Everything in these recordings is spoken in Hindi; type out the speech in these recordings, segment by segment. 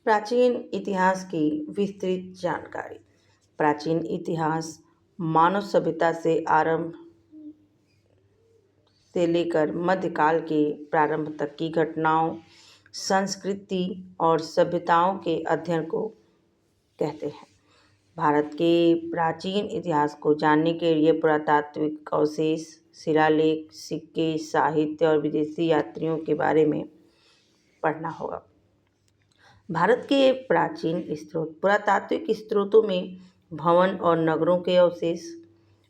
प्राचीन इतिहास की विस्तृत जानकारी। प्राचीन इतिहास मानव सभ्यता से आरंभ से लेकर मध्यकाल के प्रारंभ तक की घटनाओं, संस्कृति और सभ्यताओं के अध्ययन को कहते हैं। भारत के प्राचीन इतिहास को जानने के लिए पुरातात्विक अवशेष, शिलालेख, सिक्के, साहित्य और विदेशी यात्रियों के बारे में पढ़ना होगा। भारत के प्राचीन स्रोत। पुरातात्विक स्रोतों में भवन और नगरों के अवशेष,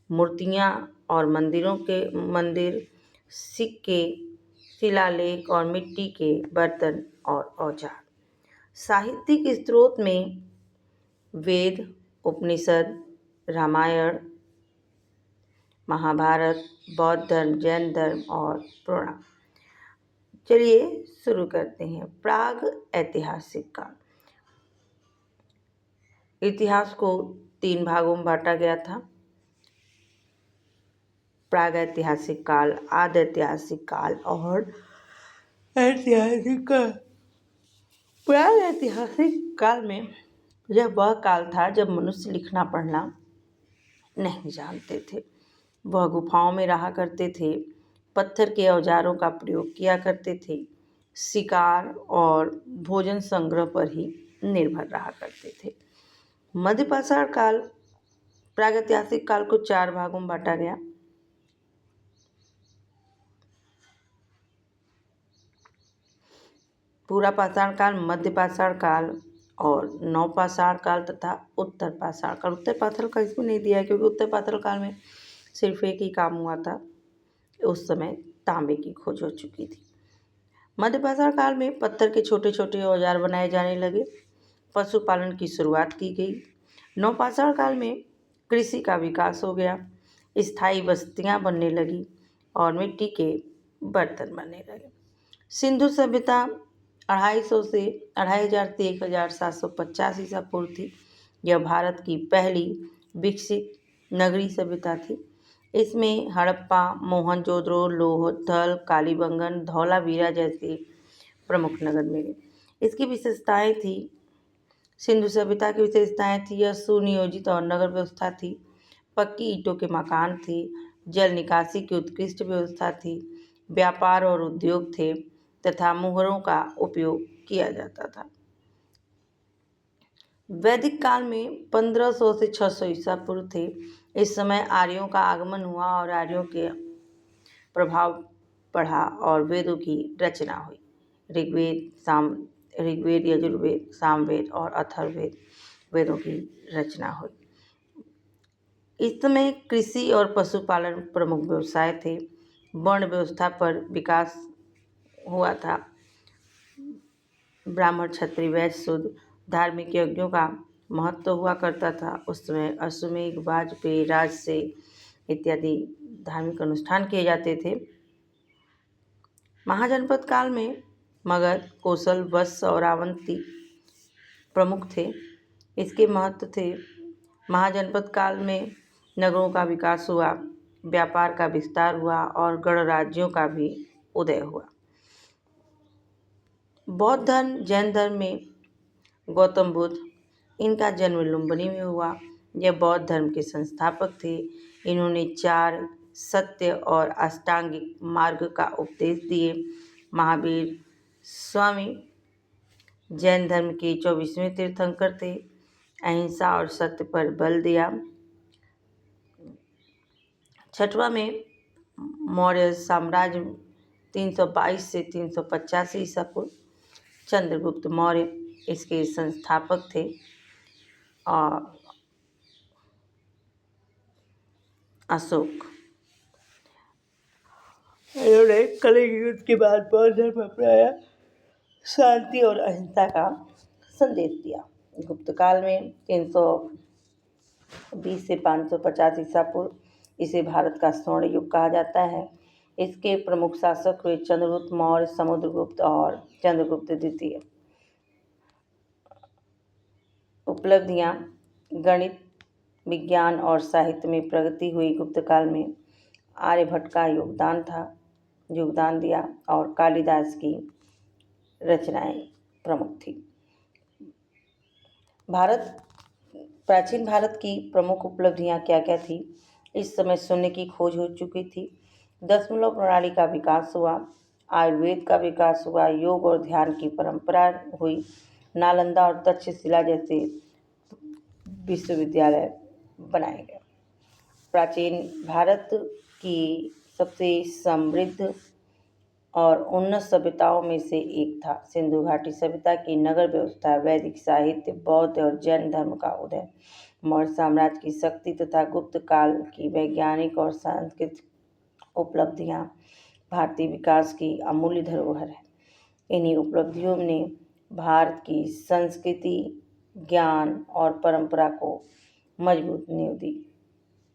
मूर्तियाँ और मंदिर, सिक्के, शिलालेख और मिट्टी के बर्तन और औजार। साहित्यिक स्रोत में वेद, उपनिषद, रामायण, महाभारत, बौद्ध धर्म, जैन धर्म और पुराण। चलिए शुरू करते हैं। प्राग ऐतिहासिक काल। इतिहास को 3 भागों में बांटा गया था। प्राग ऐतिहासिक काल, आदि ऐतिहासिक काल और ऐतिहासिक काल। प्राग ऐतिहासिक काल में यह वह काल था जब मनुष्य लिखना पढ़ना नहीं जानते थे। वह गुफाओं में रहा करते थे, पत्थर के औजारों का प्रयोग किया करते थे, शिकार और भोजन संग्रह पर ही निर्भर रहा करते थे। मध्यपाषाण काल। प्रागैतिहासिक काल को 4 भागों में बांटा गया। पूरा पाषाण काल, मध्यपाषाण काल और नवपाषाण काल तथा उत्तर पाषाण काल। उत्तर पाषाण काल इसमें नहीं दिया है क्योंकि उत्तर पाषाण काल में सिर्फ एक ही काम हुआ था। उस समय तांबे की खोज हो चुकी थी। मध्यपाषाण काल में पत्थर के छोटे छोटे औजार बनाए जाने लगे। पशुपालन की शुरुआत की गई। नवपाषाण काल में कृषि का विकास हो गया, स्थायी बस्तियां बनने लगी और मिट्टी के बर्तन बनने लगे। सिंधु सभ्यता 250 से 2500 से 1750 ईसा पूर्व थी। यह भारत की पहली विकसित नगरीय सभ्यता थी। इसमें हड़प्पा, मोहनजोदड़ो, लोथल, कालीबंगन, धौलावीरा जैसे प्रमुख नगर मिले। इसकी विशेषताएं थी। सिंधु सभ्यता की विशेषताएं थी, यह सुनियोजित और नगर व्यवस्था थी। पक्की ईंटों के मकान थे। जल निकासी की उत्कृष्ट व्यवस्था थी। व्यापार और उद्योग थे तथा मुहरों का उपयोग किया जाता था। वैदिक काल में 1500 से 600 ईसा पूर्व थे। इस समय आर्यों का आगमन हुआ और आर्यों के प्रभाव बढ़ा और वेदों की रचना हुई। ऋग्वेद, यजुर्वेद, सामवेद और अथर्ववेद वेदों की रचना हुई। इस समय कृषि और पशुपालन प्रमुख व्यवसाय थे। वर्ण व्यवस्था पर विकास हुआ था। ब्राह्मण, क्षत्रिय, वैश्य, शूद्र, धार्मिक यज्ञों का महत्व हुआ करता था। उस समय अश्वमेध, वाजपेयी, राजसे इत्यादि धार्मिक अनुष्ठान किए जाते थे। महाजनपद काल में मगध, कोसल, वत्स और अवंती प्रमुख थे। इसके महत्व थे। महाजनपद काल में नगरों का विकास हुआ, व्यापार का विस्तार हुआ और गणराज्यों का भी उदय हुआ। बौद्ध धर्म, जैन धर्म में गौतम बुद्ध, इनका जन्म लुम्बिनी में हुआ। यह बौद्ध धर्म के संस्थापक थे। इन्होंने 4 सत्य और अष्टांगिक मार्ग का उपदेश दिए। महावीर स्वामी जैन धर्म के 24वें तीर्थंकर थे। अहिंसा और सत्य पर बल दिया। 6वां में मौर्य साम्राज्य 322 से 385 ईसा पूर्व। चंद्रगुप्त मौर्य इसके संस्थापक थे और अशोक। इन्होंने कलिंग युद्ध के बाद बौद्ध धर्म अपनाया, शांति और अहिंसा का संदेश दिया। गुप्त काल में 320 से 550 ईसा पूर्व। इसे भारत का स्वर्ण युग कहा जाता है। इसके प्रमुख शासक हुए चंद्रगुप्त मौर्य, समुद्रगुप्त और चंद्रगुप्त द्वितीय। उपलब्धियां: गणित, विज्ञान और साहित्य में प्रगति हुई। गुप्त काल में आर्यभट्ट का योगदान दिया और कालिदास की रचनाएं प्रमुख थी। भारत प्राचीन भारत की प्रमुख उपलब्धियां क्या क्या थी? इस समय शून्य की खोज हो चुकी थी, दशमलव प्रणाली का विकास हुआ, आयुर्वेद का विकास हुआ, योग और ध्यान की परंपरा हुई, नालंदा और तक्षशिला जैसे विश्वविद्यालय बनाए गए। प्राचीन भारत की सबसे समृद्ध और उन्नत सभ्यताओं में से एक था। सिंधु घाटी सभ्यता की नगर व्यवस्था, वैदिक साहित्य, बौद्ध और जैन धर्म का उदय, मौर्य साम्राज्य की शक्ति तथा गुप्त काल की वैज्ञानिक और सांस्कृतिक उपलब्धियां भारतीय विकास की अमूल्य धरोहर है। इन्हीं उपलब्धियों ने भारत की संस्कृति, ज्ञान और परंपरा को मजबूत नींव दी।